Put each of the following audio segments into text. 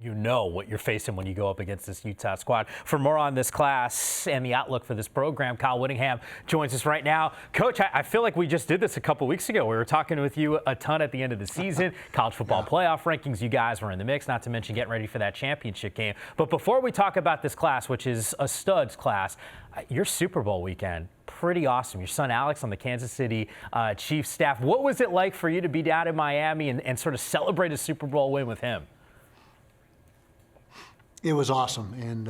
you know what you're facing when you go up against this Utah squad. For more on this class and the outlook for this program, Kyle Whittingham joins us right now. Coach, I feel like we just did this a couple weeks ago. We were talking with you a ton at the end of the season. College football playoff rankings, you guys were in the mix, not to mention getting ready for that championship game. But before we talk about this class, which is a studs class, your Super Bowl weekend, pretty awesome. Your son Alex on the Kansas City Chiefs staff. What was it like for you to be down in Miami and sort of celebrate a Super Bowl win with him? It was awesome, and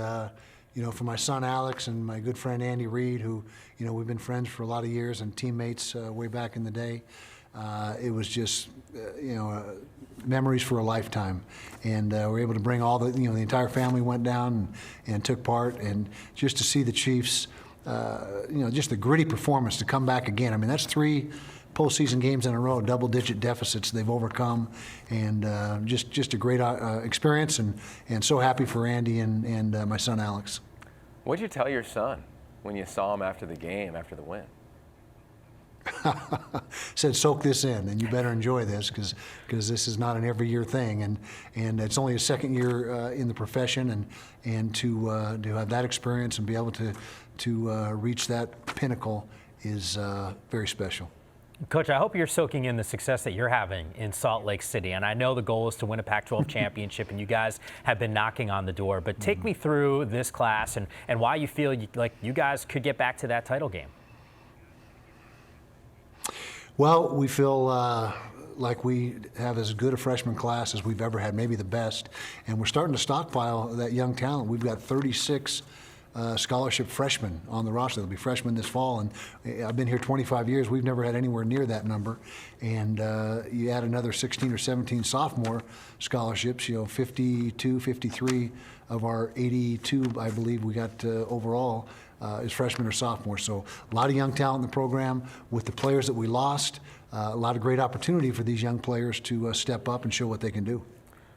for my son Alex and my good friend Andy Reid, who we've been friends for a lot of years and teammates way back in the day. It was just memories for a lifetime, and we're able to bring all the the entire family went down and took part, and just to see the Chiefs, just the gritty performance to come back again. I mean, that's 3 postseason games in a row, double-digit deficits they've overcome, and just a great experience, and so happy for Andy and my son Alex. What did you tell your son when you saw him after the game, after the win? Said, soak this in, and you better enjoy this because this is not an every year thing, and it's only a second year in the profession, and to have that experience and be able to reach that pinnacle is very special. Coach, I hope you're soaking in the success that you're having in Salt Lake City. And I know the goal is to win a Pac-12 championship, and you guys have been knocking on the door. But take me through this class and why you feel like you guys could get back to that title game. Well, we feel like we have as good a freshman class as we've ever had, maybe the best. And we're starting to stockpile that young talent. We've got 36 scholarship freshmen on the roster. They'll be freshmen this fall, and I've been here 25 years. We've never had anywhere near that number. And you add another 16 or 17 sophomore scholarships, 52, 53 of our 82, I believe we got overall is freshmen or sophomores. So a lot of young talent in the program. With the players that we lost, a lot of great opportunity for these young players to step up and show what they can do.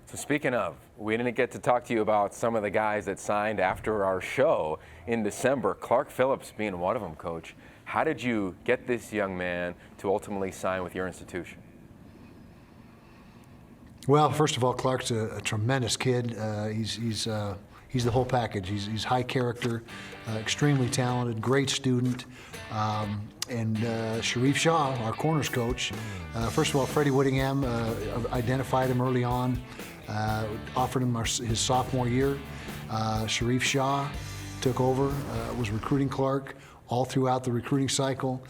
So speaking of, we didn't get to talk to you about some of the guys that signed after our show in December, Clark Phillips being one of them, Coach. How did you get this young man to ultimately sign with your institution? Well, first of all, Clark's a tremendous kid. He's the whole package. He's high character, extremely talented, great student. And Sharif Shaw, our corners coach, first of all, Freddie Whittingham identified him early on, offered him his sophomore year. Sharif Shaw took over, was recruiting Clark all throughout the recruiting cycle.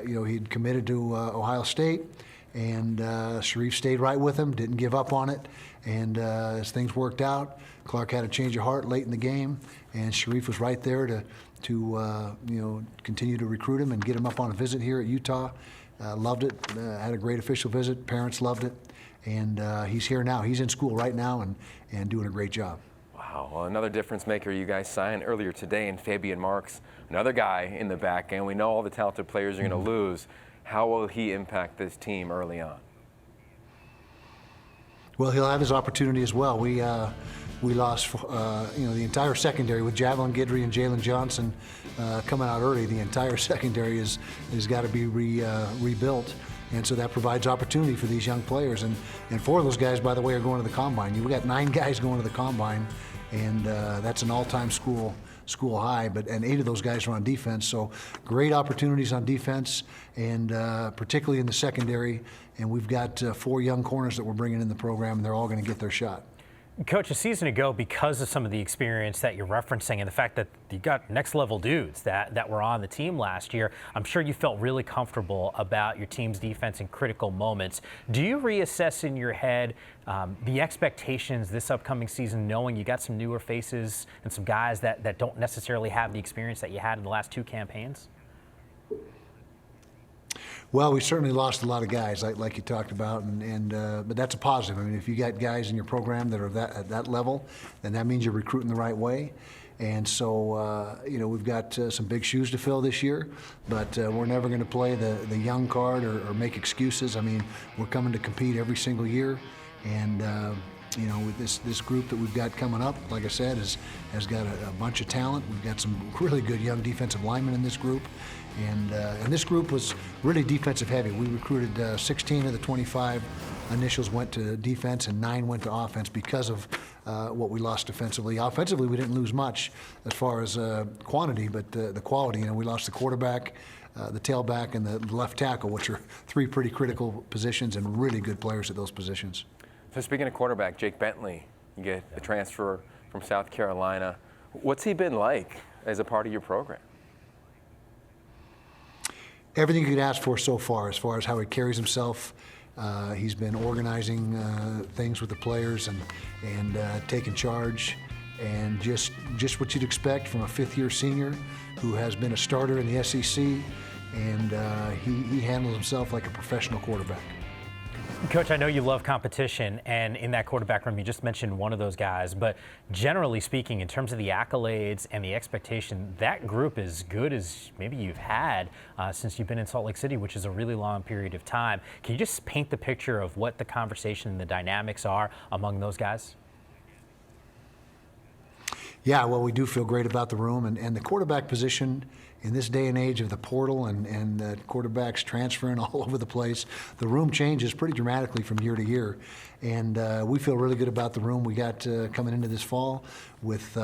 He'd committed to Ohio State, and Sharif stayed right with him, didn't give up on it. And as things worked out, Clark had a change of heart late in the game, and Sharif was right there to continue to recruit him and get him up on a visit here at Utah. Loved it, had a great official visit, parents loved it, and he's here now. He's in school right now and doing a great job. Wow, well, another difference maker you guys signed earlier today in Fabian Marks, another guy in the back end. We know all the talented players are going to lose. How will he impact this team early on? Well, he'll have his opportunity as well. We lost, the entire secondary with Javelin Guidry and Jalen Johnson coming out early. The entire secondary has got to be rebuilt, and so that provides opportunity for these young players. And 4 of those guys, by the way, are going to the combine. You've got 9 guys going to the combine, and that's an all-time school high. And 8 of those guys are on defense. So great opportunities on defense, and particularly in the secondary. And we've got 4 young corners that we're bringing in the program, and they're all going to get their shot. Coach, a season ago, because of some of the experience that you're referencing and the fact that you got next-level dudes that were on the team last year, I'm sure you felt really comfortable about your team's defense in critical moments. Do you reassess in your head the expectations this upcoming season, knowing you got some newer faces and some guys that don't necessarily have the experience that you had in the last 2 campaigns? Well, we certainly lost a lot of guys, like you talked about, but that's a positive. I mean, if you got guys in your program that are at that level, then that means you're recruiting the right way. And so, we've got some big shoes to fill this year, but we're never going to play the young card or make excuses. I mean, we're coming to compete every single year, and with this group that we've got coming up, like I said, has got a bunch of talent. We've got some really good young defensive linemen in this group. And this group was really defensive heavy. We recruited 16 of the 25 initials went to defense and 9 went to offense because of what we lost defensively. Offensively, we didn't lose much as far as quantity, but the quality. We lost the quarterback, the tailback, and the left tackle, which are 3 pretty critical positions and really good players at those positions. So speaking of quarterback, Jake Bentley, you get a transfer from South Carolina. What's he been like as a part of your program? Everything you could ask for so far as how he carries himself. He's been organizing things with the players and taking charge, and just what you'd expect from a 5th-year senior who has been a starter in the SEC, and he handles himself like a professional quarterback. Coach, I know you love competition, and in that quarterback room, you just mentioned one of those guys, but generally speaking, in terms of the accolades and the expectation, that group is good as maybe you've had since you've been in Salt Lake City, which is a really long period of time. Can you just paint the picture of what the conversation and the dynamics are among those guys? Yeah, well, we do feel great about the room, and the quarterback position in this day and age of the portal and the quarterbacks transferring all over the place, the room changes pretty dramatically from year to year. And we feel really good about the room we got coming into this fall with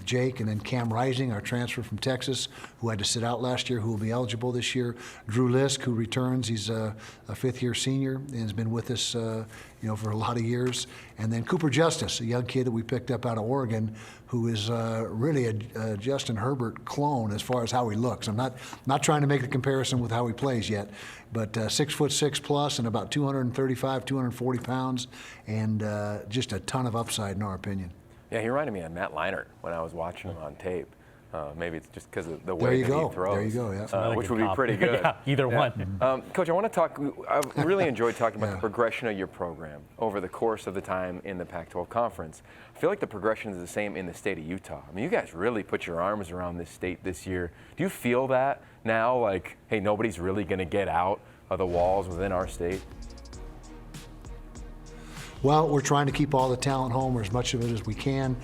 Jake, and then Cam Rising, our transfer from Texas, who had to sit out last year, who will be eligible this year. Drew Lisk, who returns. He's a 5th-year senior and has been with us for a lot of years. And then Cooper Justice, a young kid that we picked up out of Oregon, who is really a Justin Herbert clone as far as how he looks. I'm not trying to make the comparison with how he plays yet, but 6'6" plus and about 235, 240 pounds, and just a ton of upside in our opinion. Yeah, he reminded me of Matt Leinart when I was watching him on tape. Maybe it's just because of the way that he throws. There you go, yeah. Which would be pretty good. Yeah, either one. Coach, I want to talk, I've really enjoyed talking about the progression of your program over the course of the time in the Pac-12 Conference. I feel like the progression is the same in the state of Utah. I mean, you guys really put your arms around this state this year. Do you feel that now, like, hey, nobody's really going to get out of the walls within our state? Well, we're trying to keep all the talent home, or as much of it as we can.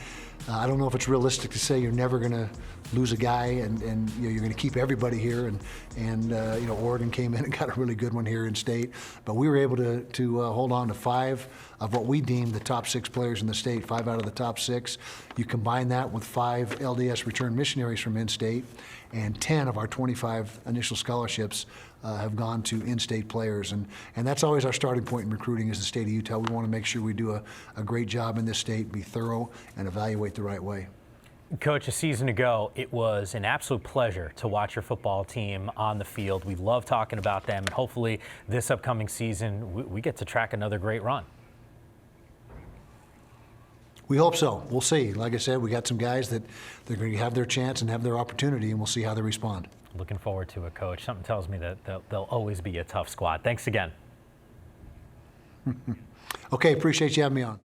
I don't know if it's realistic to say you're never going to lose a guy and you're going to keep everybody here. And Oregon came in and got a really good one here in state. But we were able to hold on to 5 of what we deemed the top 6 players in the state, 5 out of the top 6. You combine that with 5 LDS return missionaries from in-state, and 10 of our 25 initial scholarships have gone to in-state players. And that's always our starting point in recruiting is the state of Utah. We want to make sure we do a great job in this state, be thorough, and evaluate the right way. Coach, a season ago, it was an absolute pleasure to watch your football team on the field. We love talking about them, and hopefully this upcoming season we get to track another great run. We hope so. We'll see. Like I said, we got some guys that they're going to have their chance and have their opportunity, and we'll see how they respond. Looking forward to it, Coach. Something tells me that they'll always be a tough squad. Thanks again. Okay, appreciate you having me on.